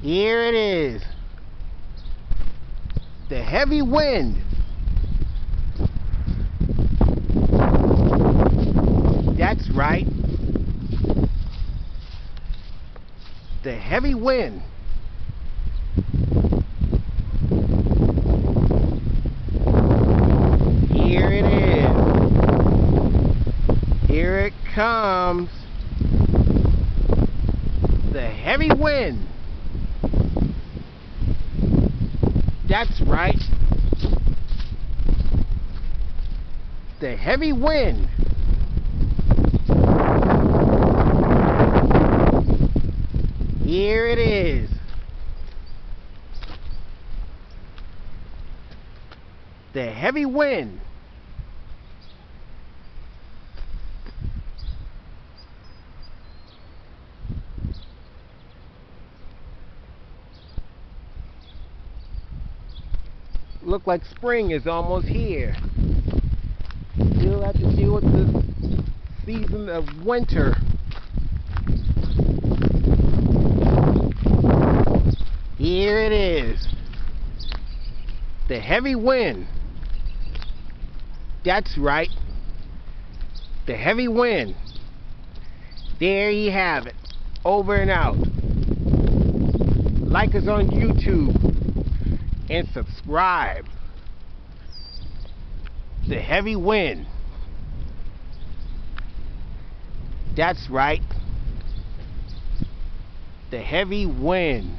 Here it is. The heavy wind. That's right. The heavy wind. Here it is. Here it comes. The heavy wind. That's right. The heavy wind. Here it is. The heavy wind. Look like spring is almost here. Still have to deal with the season of winter. Here it is. The heavy wind. That's right. The heavy wind. There you have it. Over and out. Like us on YouTube. And subscribe. The heavy wind. That's right. The heavy wind.